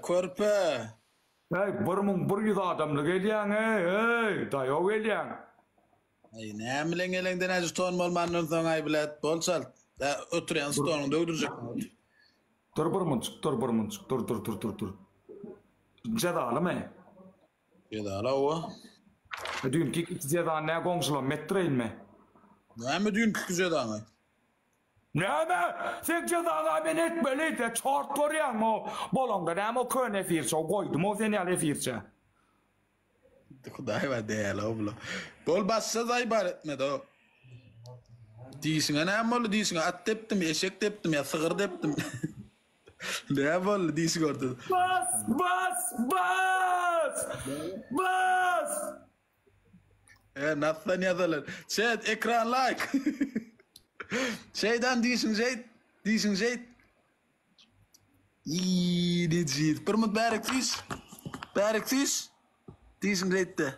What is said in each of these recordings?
Körpe. Hey, 1100 adamlık ediyen hey, dayav ediyen. Ay, nämilen elengden azy ton bolmandan soň ay bilet bolsal. Ötüren stonu dögdürecek. Dur bir mınçık, dur. Cedalı mı? Gedala o. Dünkü iki cedalı ne goňşular metreyin mi? Näme dünkü güzedaňy? Näme? Sen cedalı ben etmeli de çort görýän o. Bolonga näme o köne firse o goýdum o seni ale firse. Hudaý wa däl oblo. Bol bassa da ibaret etmedi o. Diýsiňe näme bol diýsiňe at depdim, eşek depdim ya sygyr depdim. Ne bol diýsiň ortada. Bas! Nathan yazalar. Chat ekran like. Şeyden diýsiň şey. İyi diyecek. Permut Berktis. Diýsiň şeyde.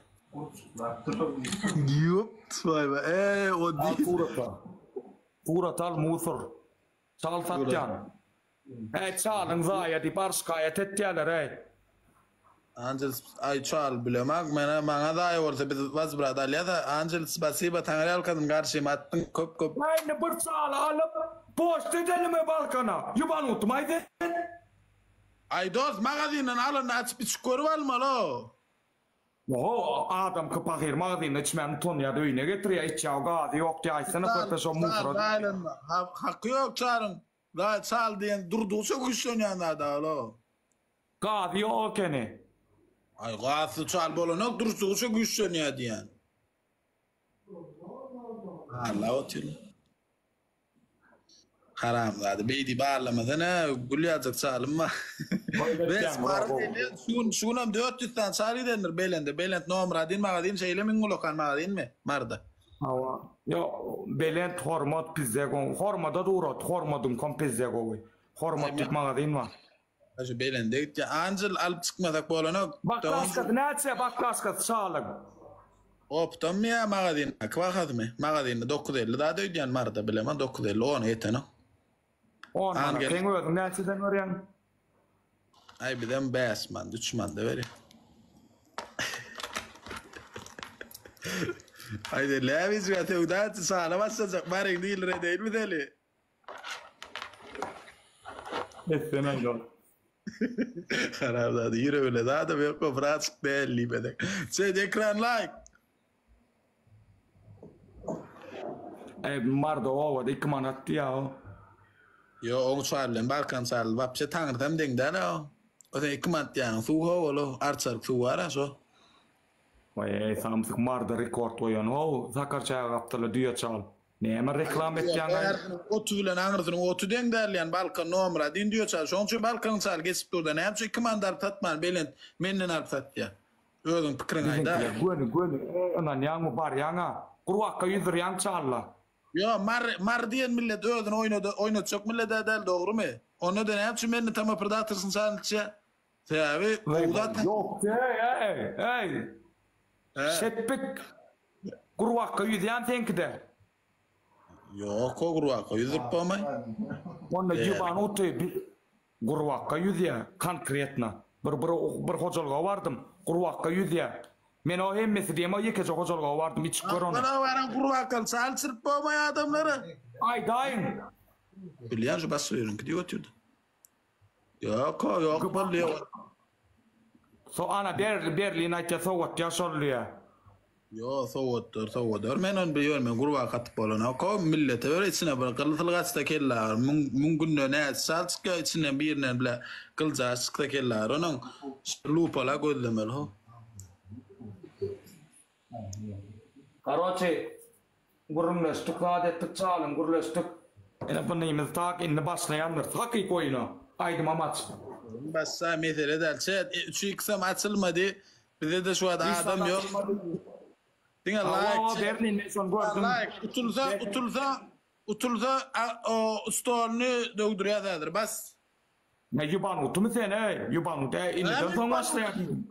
Yup, vay be. O değil. Furatal musur. Çal satyan. Çalın zaya di barskaya tettiyalar ey. Angels ay çal bilemek mana da orta bir vaz brada ya Angel spasiba tanrı kadın karşıma attın kop. Aynı bir çal alıp post edelim balkana. Yuban utmaydı. Ay dost magazinen alın aç bir skor var mı lo? O adam kapahir magazin içmen ton ya döyüne getiriyor hiç yavga yok diye aysana pörpeso mufro. Hakkı yok çağırın. Da çal diyen durduysa güçleniyorlar da lo. Gazi yok kene. Ay gazı çal bolana durduysa güçleniyor diyen. Allah otur. Haram zaten. Beydi bağlamadan ha gülüyacak çalınma. Şunam 400 tane çağrı denir belende. Belend nomra din magazin şeyle min lokan magazin mi? Marda. Hava. Yo belend hormat pizzegon. Hormada durat. Hormadum kom pizzegoy. Hormat tip magazin var. Aşı belende. Angel alıp çıkmasak bolana. Baklaskat näçe baklaskat sağlık. Optam mı ya magazin? Kvahad mı? Magazin 950 daha döydiyen marda bilemem 950 10 eteno. Ondan sen ödün näçeden ören? Ay birden 5 man, 3 man da veri. Haydi leviz ve tevdat sana basacak barın değil değil mi deli? Etmenen yol. Harabda yürü öyle daha da yok o Fransız değil bedek. Sen ekran like. Marda ova da 2 manat ya. Yo onu çağırlen Balkan çağırlen vapse tanrıtam dengden o. O da 2 manat yani su ho artsar su var so. Vay samsık marda rekord oyan o Zakarçaya kaptalı diyor çal. Näme reklam etýän? Otu bilen aňyrsyn otu deň derleýän Balkan nomra din diyor çal. Şoň üçin Balkan çal geçip durda. Näçe 2 mandar tatman belen menden alyp satýa. Özüň pikirin aýda. Gönü anan ýaňy bar ýaňa. Gurwakka ýüzür ýaň çalla. Yo mar diýen millet özüň oýnatjak millet edel dogrymy? Onu da näçe menden tama predatorsyň çalçy. Täbi owdat. Yok hey. Şepik. Gurwakka ýüzýän tenkide. Yok o gurwakka ýüzüp bolmay. Onda ýuban oty gurwakka ýüzýär konkretna. Bir hojalga bardım. Gurwakka ýüzýär. Men o hemmesi diýem o ýeke hojalga bardım hiç göroni. Bana waran gurwakka çalçyp bolmay adamlary. Ay daýyn. Bilýär şu basýaryn ki diýotdy. Yok bolýar. So ana Berlin aýtsa sowat ýaşarlýar. Yo sowatdyr. Men onu bilýärmen gurwakka atyp bolana. Ko millete böyle içine bir kılgatsa kellar. Mun günne näçe salçka içine birinen bile kıljaçka kellar. Onun lupala gözlemel ho. Короче, gurulmuştuk, adettik çalın, gurulmuştuk. Bunayımız tak, inni başlayanlar, takı koyunu. Aydım amaç. Bassa mesele ederse, 3 kısım açılmadı. Bize de şu adam yok. Dinle like. Utulza o stolunu dögdürüyordur, bas. Ne yuban utu mu sen ey? Yuban utu inni son başlayalım.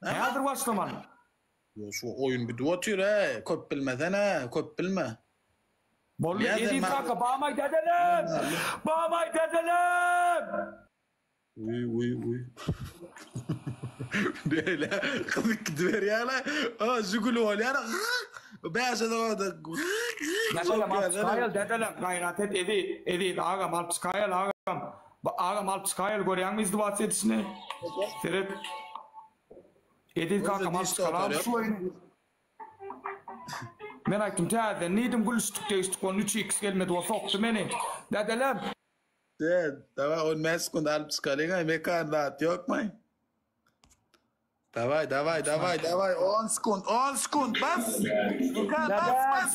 Ne adır başlaman? Yo şu oyun bir duatıyor he. Köp bilmeden he. Köp bilme. Bollu edin kanka bağmay dedelim. Bağmay dedelim. وي لا خذك دبرياله زقلوا لي انا باش هذا Dedeler gayret et edi ağam Alpskayel ağam. Ağam Alpskayel görüyor musun bahsetişini? Seret. Edi kanka Alpskayel şu oyunu. Men aytdım täällä niiden gulstukteist kun nyt siksi kelmet var soktu meni. Dedeler. Давай он месяц кунда Alpskayel'e mekan rahat yok mu? Давай 10 sekund bas. Bukan bas.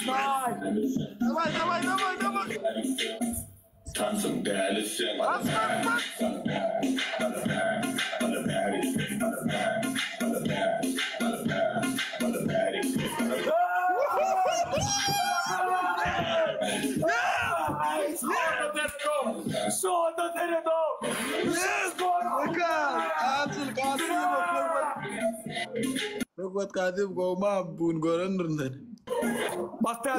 Давай. Soda deredo. Bukan. Acil kasih buat kasih kau mah bun goren rendah. Basta.